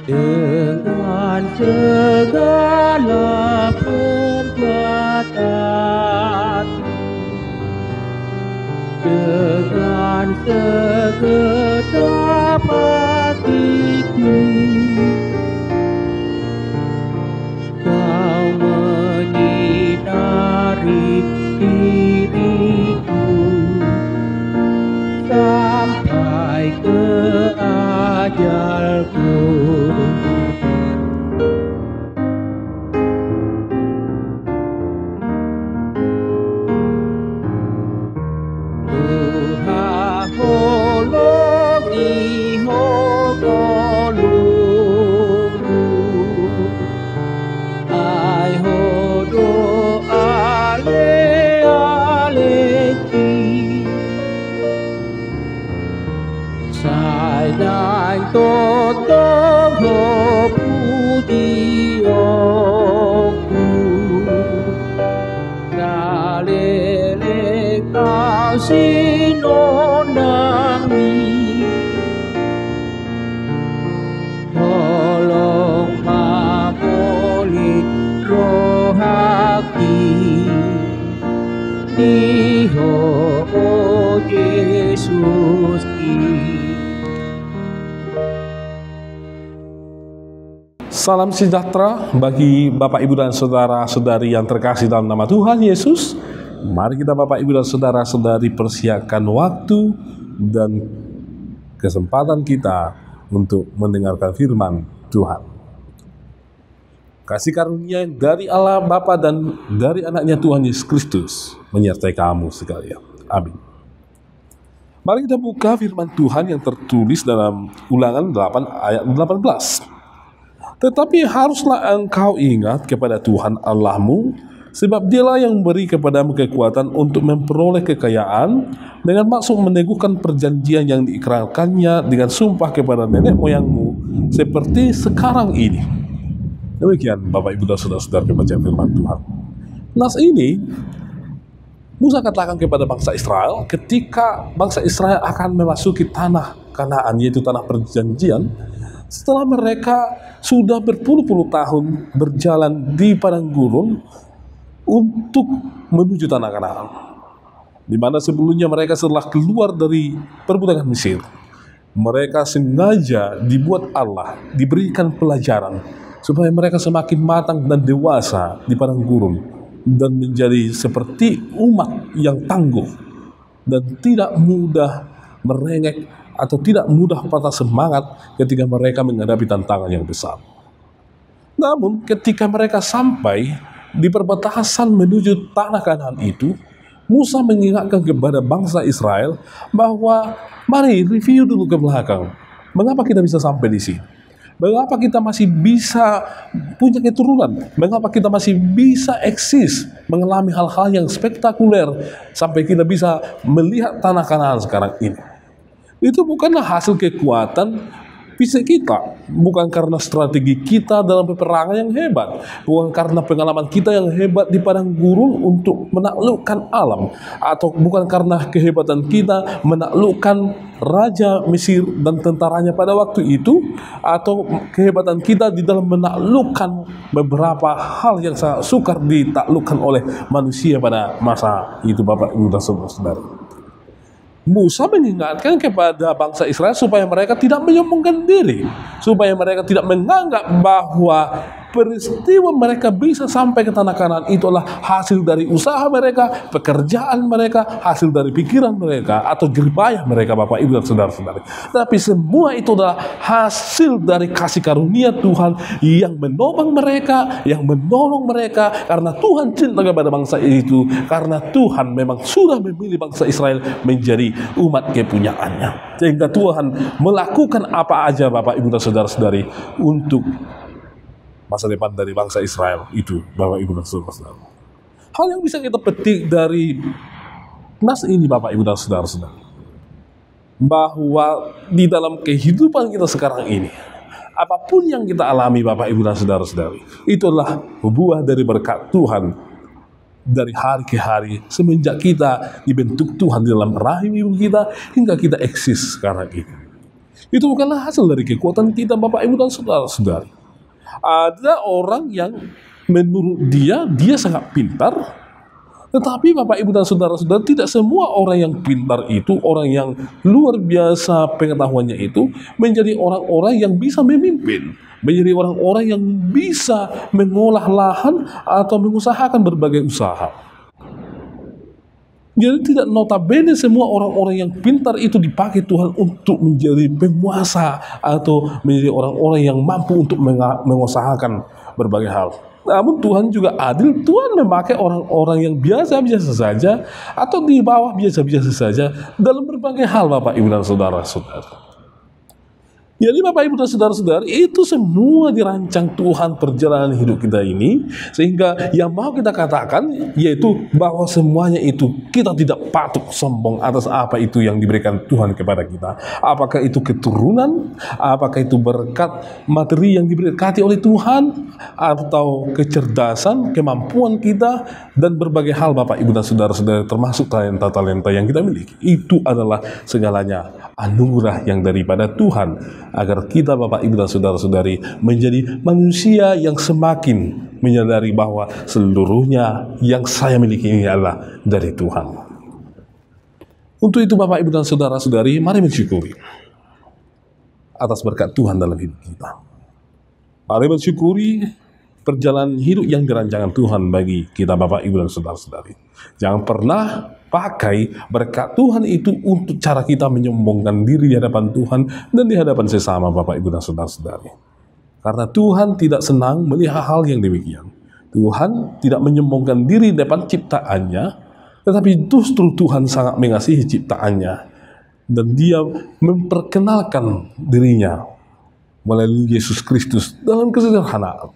dengan segala perbuatan, dengan segenap hatiku, Kau menyinari diriku sampai ke ajalku. Tuhan holongi hololungku, ai hodo ale aleki, sai nai totong ho pudioku, nalele kau sinonami, tolong mapoli rohaki, Diho oh Yesus ki. Salam sejahtera bagi Bapak, Ibu, dan Saudara-saudari yang terkasih dalam nama Tuhan Yesus. Mari kita Bapak, Ibu, dan Saudara-saudari persiapkan waktu dan kesempatan kita untuk mendengarkan firman Tuhan. Kasih karunia dari Allah Bapa dan dari anaknya Tuhan Yesus Kristus menyertai kamu sekalian. Amin. Mari kita buka firman Tuhan yang tertulis dalam Ulangan 8 ayat 18. Tetapi haruslah engkau ingat kepada Tuhan Allahmu, sebab Dialah yang memberi kepadamu kekuatan untuk memperoleh kekayaan, dengan maksud meneguhkan perjanjian yang diikrarkannya dengan sumpah kepada nenek moyangmu, seperti sekarang ini. Demikian Bapak, Ibu, dan Saudara-saudara pembacaan firman Tuhan. Nas ini Musa katakan kepada bangsa Israel ketika bangsa Israel akan memasuki tanah Kanaan, yaitu tanah perjanjian, setelah mereka sudah berpuluh-puluh tahun berjalan di padang gurun untuk menuju tanah Kanaan, di mana sebelumnya mereka setelah keluar dari perbudakan Mesir, mereka sengaja dibuat Allah diberikan pelajaran supaya mereka semakin matang dan dewasa di padang gurun dan menjadi seperti umat yang tangguh dan tidak mudah merengek atau tidak mudah patah semangat ketika mereka menghadapi tantangan yang besar. Namun ketika mereka sampai di perbatasan menuju tanah Kanaan itu, Musa mengingatkan kepada bangsa Israel bahwa mari review dulu ke belakang. Mengapa kita bisa sampai di sini? Mengapa kita masih bisa punya keturunan? Mengapa kita masih bisa eksis, mengalami hal-hal yang spektakuler sampai kita bisa melihat tanah Kanaan sekarang ini? Itu bukanlah hasil kekuatan fisik kita, bukan karena strategi kita dalam peperangan yang hebat, bukan karena pengalaman kita yang hebat di padang gurun untuk menaklukkan alam, atau bukan karena kehebatan kita menaklukkan Raja Mesir dan tentaranya pada waktu itu, atau kehebatan kita di dalam menaklukkan beberapa hal yang sangat sukar ditaklukkan oleh manusia pada masa itu, Bapak, Ibu, dan Saudara. Musa mengingatkan kepada bangsa Israel supaya mereka tidak menyombongkan diri, supaya mereka tidak menganggap bahwa peristiwa mereka bisa sampai ke tanah Kanaan itu adalah hasil dari usaha mereka, pekerjaan mereka, hasil dari pikiran mereka, atau jeripayah mereka, Bapak, Ibu, dan Saudara-saudari. Tapi semua itu adalah hasil dari kasih karunia Tuhan yang menopang mereka, yang menolong mereka, karena Tuhan cinta kepada bangsa itu, karena Tuhan memang sudah memilih bangsa Israel menjadi umat kepunyaannya. Sehingga Tuhan melakukan apa aja, Bapak, Ibu, dan Saudara-saudari, untuk masa depan dari bangsa Israel itu, Bapak, Ibu, dan Saudara-saudara. Hal yang bisa kita petik dari nas ini, Bapak, Ibu, dan Saudara-saudara, bahwa di dalam kehidupan kita sekarang ini, apapun yang kita alami, Bapak, Ibu, dan Saudara-saudari, itu adalah buah dari berkat Tuhan dari hari ke hari semenjak kita dibentuk Tuhan di dalam rahim ibu kita hingga kita eksis sekarang ini. Itu bukanlah hasil dari kekuatan kita, Bapak, Ibu, dan saudara-saudari. Ada orang yang menurut dia sangat pintar, tetapi Bapak, Ibu, dan saudara-saudara, tidak semua orang yang pintar itu, orang yang luar biasa pengetahuannya itu, menjadi orang-orang yang bisa memimpin, menjadi orang-orang yang bisa mengolah lahan atau mengusahakan berbagai usaha. Jadi tidak notabene semua orang-orang yang pintar itu dipakai Tuhan untuk menjadi penguasa atau menjadi orang-orang yang mampu untuk mengusahakan berbagai hal. Namun Tuhan juga adil. Tuhan memakai orang-orang yang biasa-biasa saja atau di bawah biasa-biasa saja dalam berbagai hal, Bapak, Ibu, dan saudara-saudara. Jadi Bapak, Ibu, dan saudara-saudari, itu semua dirancang Tuhan perjalanan hidup kita ini, sehingga yang mau kita katakan yaitu bahwa semuanya itu kita tidak patut sombong atas apa itu yang diberikan Tuhan kepada kita. Apakah itu keturunan, apakah itu berkat materi yang diberkati oleh Tuhan, atau kecerdasan, kemampuan kita, dan berbagai hal, Bapak, Ibu, dan saudara-saudari, termasuk talenta-talenta yang kita miliki. Itu adalah segalanya anugerah yang daripada Tuhan, agar kita, Bapak, Ibu, dan saudara-saudari, menjadi manusia yang semakin menyadari bahwa seluruhnya yang saya miliki ini adalah dari Tuhan. Untuk itu, Bapak, Ibu, dan saudara-saudari, mari mensyukuri atas berkat Tuhan dalam hidup kita. Mari mensyukuri perjalanan hidup yang dirancangkan Tuhan bagi kita, Bapak, Ibu, dan saudara-saudari. Jangan pernah pakai berkat Tuhan itu untuk cara kita menyombongkan diri di hadapan Tuhan dan di hadapan sesama, Bapak, Ibu, dan saudara-saudari. Karena Tuhan tidak senang melihat hal yang demikian. Tuhan tidak menyombongkan diri di depan ciptaannya, tetapi justru Tuhan sangat mengasihi ciptaannya, dan Dia memperkenalkan dirinya melalui Yesus Kristus dalam kesederhanaan.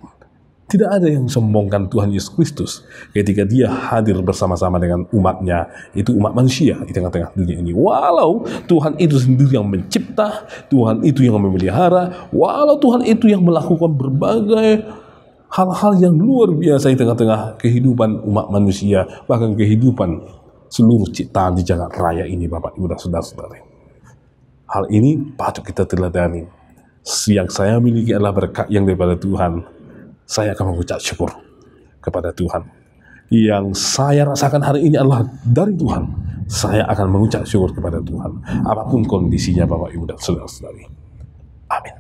Tidak ada yang sombongkan Tuhan Yesus Kristus ketika Dia hadir bersama-sama dengan umatnya, itu umat manusia di tengah-tengah dunia ini. Walau Tuhan itu sendiri yang mencipta, Tuhan itu yang memelihara, walau Tuhan itu yang melakukan berbagai hal-hal yang luar biasa di tengah-tengah kehidupan umat manusia, bahkan kehidupan seluruh ciptaan di jagat raya ini, Bapak, Ibu, dan saudara-saudari. Hal ini patut kita teladani. Yang saya miliki adalah berkat yang daripada Tuhan. Saya akan mengucap syukur kepada Tuhan. Yang saya rasakan hari ini adalah dari Tuhan. Saya akan mengucap syukur kepada Tuhan, apapun kondisinya, Bapak, Ibu, dan saudara-saudari. Amin.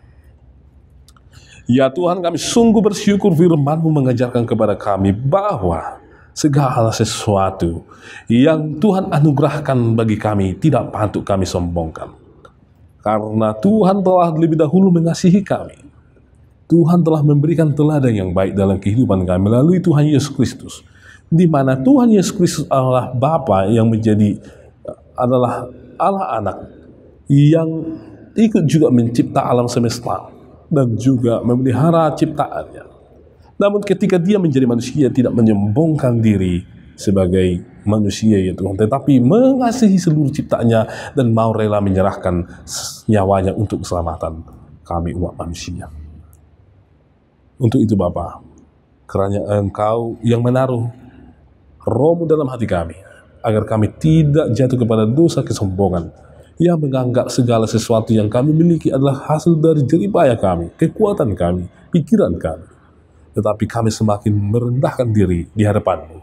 Ya Tuhan, kami sungguh bersyukur firman-Mu mengajarkan kepada kami bahwa segala sesuatu yang Tuhan anugerahkan bagi kami tidak patut kami sombongkan. Karena Tuhan telah lebih dahulu mengasihi kami. Tuhan telah memberikan teladan yang baik dalam kehidupan kami melalui Tuhan Yesus Kristus, di mana Tuhan Yesus Kristus adalah Bapa yang adalah Allah anak yang ikut juga mencipta alam semesta dan juga memelihara ciptaannya. Namun ketika Dia menjadi manusia, tidak menyombongkan diri sebagai manusia, ya Tuhan, tetapi mengasihi seluruh ciptaannya dan mau rela menyerahkan nyawanya untuk keselamatan kami umat manusia. Untuk itu Bapa, kiranya Engkau yang menaruh Roh-Mu dalam hati kami, agar kami tidak jatuh kepada dosa kesombongan, yang menganggap segala sesuatu yang kami miliki adalah hasil dari jeripaya kami, kekuatan kami, pikiran kami. Tetapi kami semakin merendahkan diri di hadapan-Mu,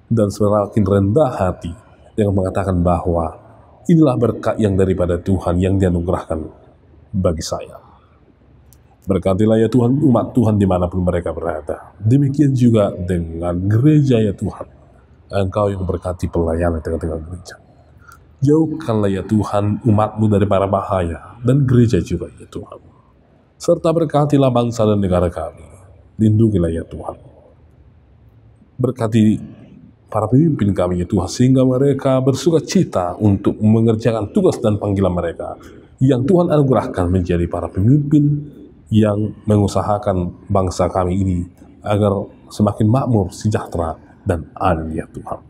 dan semakin rendah hati yang mengatakan bahwa inilah berkat yang daripada Tuhan yang dianugerahkan bagi saya. Berkatilah ya Tuhan umat Tuhan dimanapun mereka berada. Demikian juga dengan gereja ya Tuhan. Engkau yang berkati pelayanan tengah-tengah gereja. Jauhkanlah ya Tuhan umat-Mu dari para bahaya, dan gereja juga ya Tuhan. Serta berkatilah bangsa dan negara kami. Lindungilah ya Tuhan. Berkati para pemimpin kami ya Tuhan, sehingga mereka bersuka cita untuk mengerjakan tugas dan panggilan mereka yang Tuhan anugerahkan menjadi para pemimpin yang mengusahakan bangsa kami ini agar semakin makmur, sejahtera, dan adil ya Tuhan.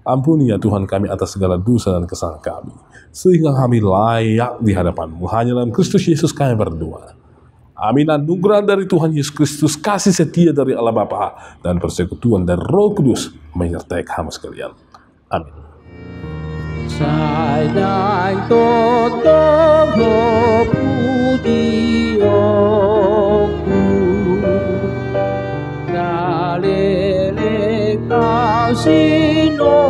Ampuni ya Tuhan kami atas segala dosa dan kesalahan kami, sehingga kami layak di hadapan-Mu. Hanya dalam Kristus Yesus kami berdoa. Amin. Anugerah dari Tuhan Yesus Kristus, kasih setia dari Allah Bapa, dan persekutuan dari Roh Kudus menyertai kamu sekalian. Amin. Sadang totoo pujianku, kalele kau sinonami,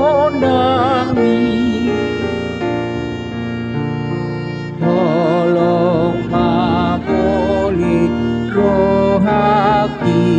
tolong mapoli roh hati.